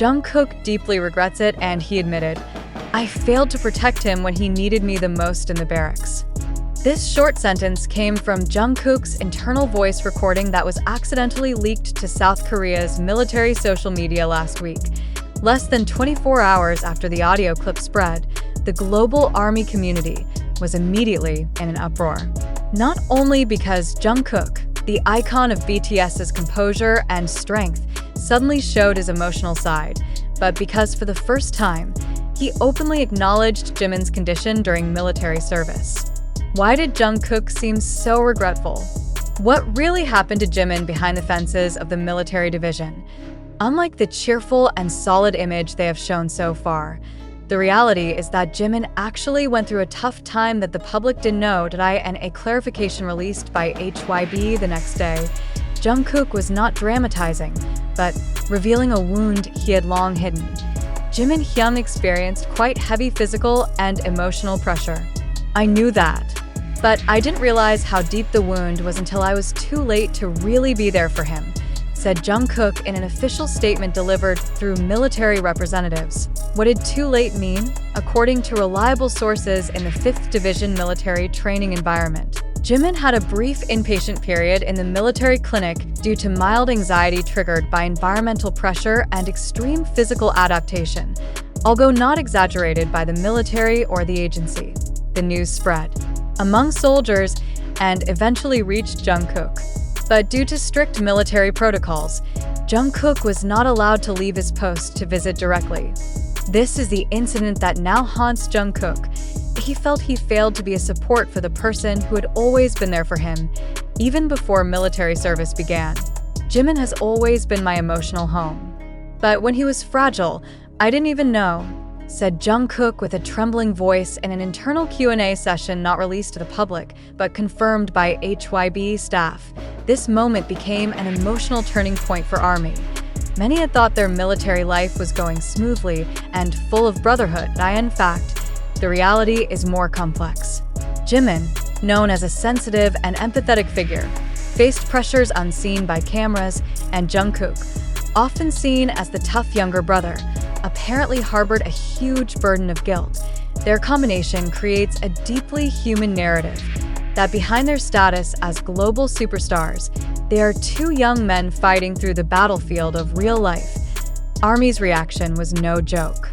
Jungkook deeply regrets it, and he admitted, "I failed to protect him when he needed me the most in the barracks." This short sentence came from Jungkook's internal voice recording that was accidentally leaked to South Korea's military social media last week. Less than 24 hours after the audio clip spread, the global army community was immediately in an uproar. Not only because Jungkook, the icon of BTS's composure and strength, suddenly showed his emotional side, but because for the first time, he openly acknowledged Jimin's condition during military service. Why did Jungkook seem so regretful? What really happened to Jimin behind the fences of the military division? Unlike the cheerful and solid image they have shown so far, the reality is that Jimin actually went through a tough time that the public didn't know, and a clarification released by HYB the next day. Jungkook was not dramatizing, but revealing a wound he had long hidden. Jimin Hyun experienced quite heavy physical and emotional pressure. "I knew that, but I didn't realize how deep the wound was until I was too late to really be there for him," said Jungkook in an official statement delivered through military representatives. What did too late mean? According to reliable sources in the 5th Division military training environment, Jimin had a brief inpatient period in the military clinic due to mild anxiety triggered by environmental pressure and extreme physical adaptation, although not exaggerated by the military or the agency. The news spread among soldiers and eventually reached Jungkook. But due to strict military protocols, Jungkook was not allowed to leave his post to visit directly. This is the incident that now haunts Jungkook. He felt he failed to be a support for the person who had always been there for him, even before military service began. "Jimin has always been my emotional home. But when he was fragile, I didn't even know," said Jungkook with a trembling voice in an internal Q&A session not released to the public, but confirmed by HYB staff. This moment became an emotional turning point for ARMY. Many had thought their military life was going smoothly and full of brotherhood, but in fact, the reality is more complex. Jimin, known as a sensitive and empathetic figure, faced pressures unseen by cameras, and Jungkook, often seen as the tough younger brother, apparently harbored a huge burden of guilt. Their combination creates a deeply human narrative that behind their status as global superstars, they are two young men fighting through the battlefield of real life. ARMY's reaction was no joke.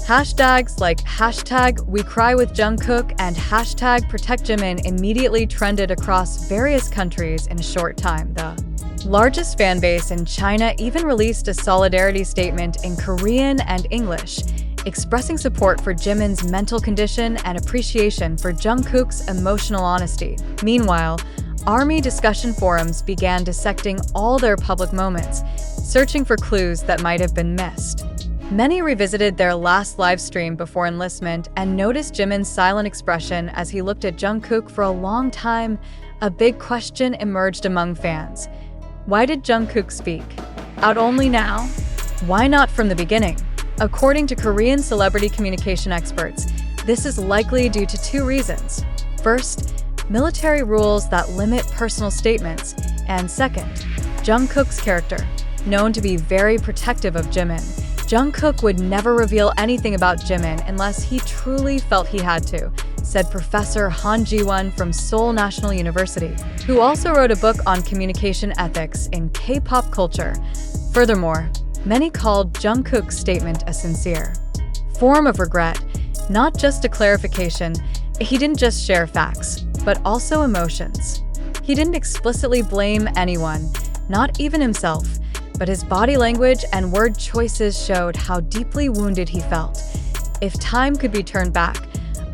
Hashtags like #WeCryWithJungkook and #ProtectJimin immediately trended across various countries in a short time. The largest fan base in China even released a solidarity statement in Korean and English, expressing support for Jimin's mental condition and appreciation for Jungkook's emotional honesty. Meanwhile, ARMY discussion forums began dissecting all their public moments, searching for clues that might have been missed. Many revisited their last live stream before enlistment and noticed Jimin's silent expression as he looked at Jungkook for a long time. A big question emerged among fans. Why did Jungkook speak out only now? Why not from the beginning? According to Korean celebrity communication experts, this is likely due to two reasons. First, military rules that limit personal statements, and second, Jungkook's character, known to be very protective of Jimin. Jungkook would never reveal anything about Jimin unless he truly felt he had to, said Professor Han Ji-won from Seoul National University, who also wrote a book on communication ethics in K-pop culture. Furthermore, many called Jungkook's statement a sincere form of regret, not just a clarification. He didn't just share facts, but also emotions. He didn't explicitly blame anyone, not even himself, but his body language and word choices showed how deeply wounded he felt. If time could be turned back,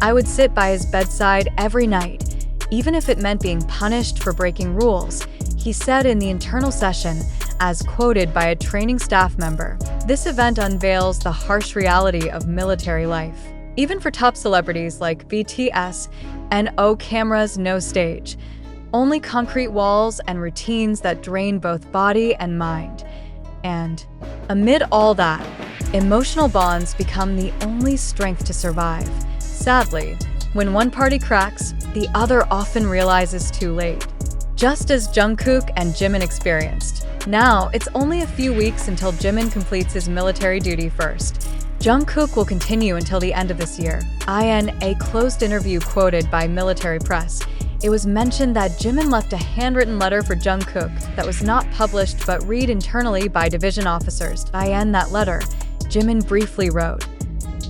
I would sit by his bedside every night, even if it meant being punished for breaking rules, he said in the internal session, as quoted by a training staff member. This event unveils the harsh reality of military life. Even for top celebrities like BTS, no cameras, no stage. Only concrete walls and routines that drain both body and mind. And amid all that, emotional bonds become the only strength to survive. Sadly, when one party cracks, the other often realizes too late. just as Jungkook and Jimin experienced. Now, it's only a few weeks until Jimin completes his military duty first. Jungkook will continue until the end of this year. In a closed interview quoted by military press, it was mentioned that Jimin left a handwritten letter for Jungkook that was not published but read internally by division officers. In that letter, Jimin briefly wrote,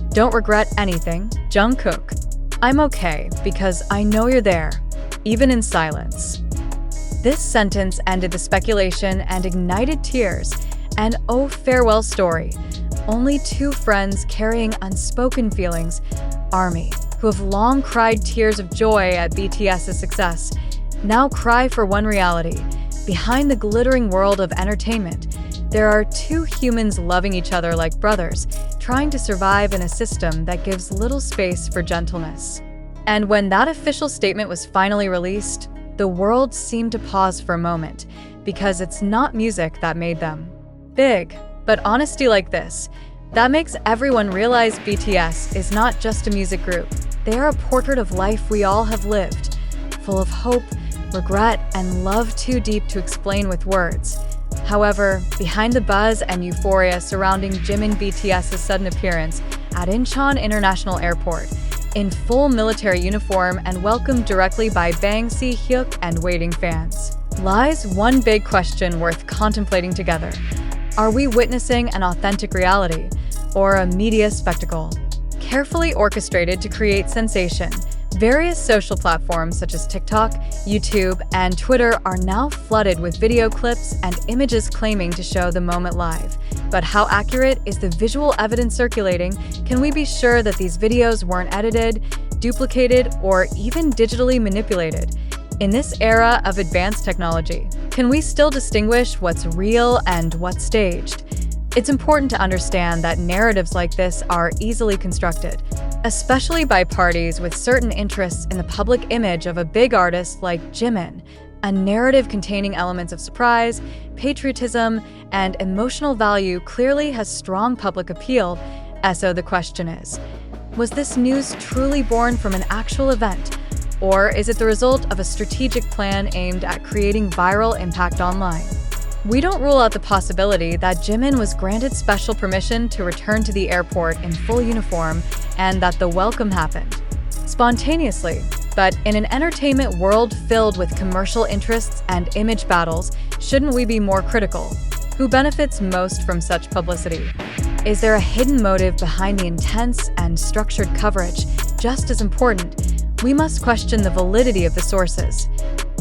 "Don't regret anything, Jungkook. I'm okay because I know you're there, even in silence." This sentence ended the speculation and ignited tears. An oh farewell story. Only two friends carrying unspoken feelings, ARMY, who have long cried tears of joy at BTS's success, now cry for one reality. Behind the glittering world of entertainment, there are two humans loving each other like brothers, trying to survive in a system that gives little space for gentleness. And when that official statement was finally released, the world seemed to pause for a moment, because it's not music that made them big, but honesty like this, that makes everyone realize BTS is not just a music group. They are a portrait of life we all have lived, full of hope, regret, and love too deep to explain with words. However, behind the buzz and euphoria surrounding Jimin BTS's sudden appearance at Incheon International Airport, in full military uniform and welcomed directly by Bang Si-hyuk and waiting fans, lies one big question worth contemplating together. Are we witnessing an authentic reality, or a media spectacle? Carefully orchestrated to create sensation, various social platforms such as TikTok, YouTube, and Twitter are now flooded with video clips and images claiming to show the moment live. But how accurate is the visual evidence circulating? Can we be sure that these videos weren't edited, duplicated, or even digitally manipulated? In this era of advanced technology, can we still distinguish what's real and what's staged? It's important to understand that narratives like this are easily constructed, especially by parties with certain interests in the public image of a big artist like Jimin. A narrative containing elements of surprise, patriotism, and emotional value clearly has strong public appeal. So the question is, was this news truly born from an actual event? Or is it the result of a strategic plan aimed at creating viral impact online? We don't rule out the possibility that Jimin was granted special permission to return to the airport in full uniform and that the welcome happened spontaneously. But in an entertainment world filled with commercial interests and image battles, shouldn't we be more critical? Who benefits most from such publicity? Is there a hidden motive behind the intense and structured coverage? Just as important, we must question the validity of the sources.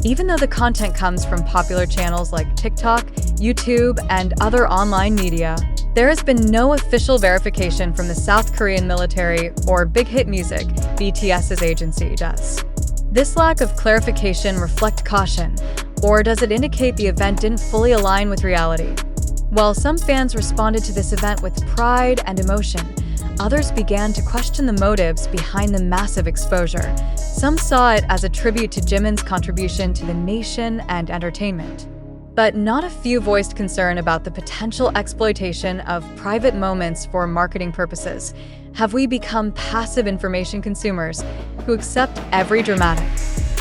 Even though the content comes from popular channels like TikTok, YouTube, and other online media, there has been no official verification from the South Korean military or Big Hit Music, BTS's agency, does. This lack of clarification reflect caution, or does it indicate the event didn't fully align with reality? While some fans responded to this event with pride and emotion, others began to question the motives behind the massive exposure. Some saw it as a tribute to Jimin's contribution to the nation and entertainment. But not a few voiced concern about the potential exploitation of private moments for marketing purposes. Have we become passive information consumers who accept every dramatic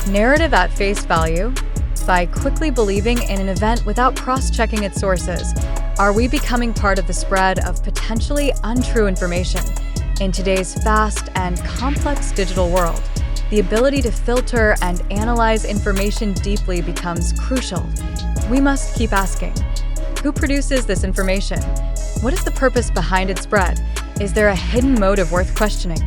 narrative at face value? By quickly believing in an event without cross-checking its sources, are we becoming part of the spread of potentially untrue information? In today's fast and complex digital world, the ability to filter and analyze information deeply becomes crucial. We must keep asking, who produces this information? What is the purpose behind its spread? Is there a hidden motive worth questioning?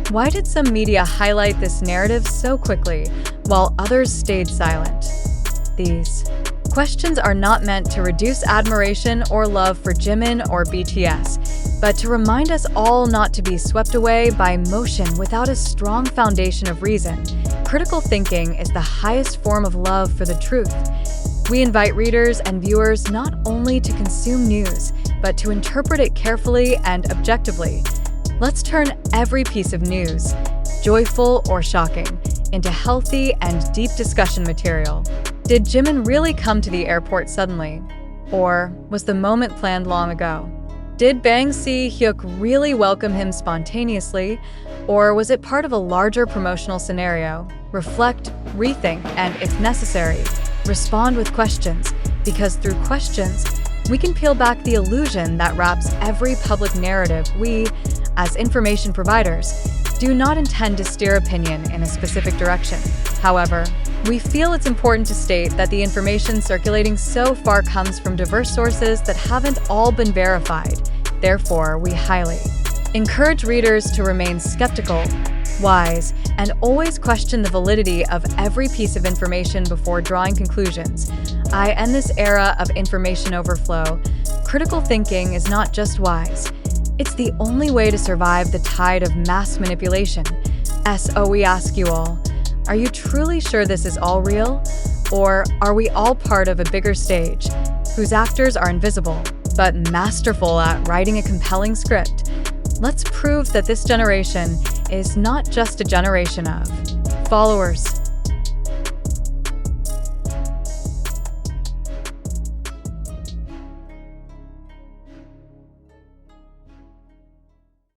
Why did some media highlight this narrative so quickly, while others stayed silent? These questions are not meant to reduce admiration or love for Jimin or BTS, but to remind us all not to be swept away by emotion without a strong foundation of reason. Critical thinking is the highest form of love for the truth. We invite readers and viewers not only to consume news, but to interpret it carefully and objectively. Let's turn every piece of news, joyful or shocking, into healthy and deep discussion material. Did Jimin really come to the airport suddenly? Or was the moment planned long ago? Did Bang Si-hyuk really welcome him spontaneously? Or was it part of a larger promotional scenario? Reflect, rethink, and if necessary, Respond with questions, because through questions, we can peel back the illusion that wraps every public narrative. We, as information providers, do not intend to steer opinion in a specific direction. However, we feel it's important to state that the information circulating so far comes from diverse sources that haven't all been verified. Therefore, we highly encourage readers to remain skeptical, wise, and always question the validity of every piece of information before drawing conclusions. In this era of information overflow, critical thinking is not just wise. It's the only way to survive the tide of mass manipulation. So we ask you all, are you truly sure this is all real? Or are we all part of a bigger stage, whose actors are invisible, but masterful at writing a compelling script? Let's prove that this generation is not just a generation of followers,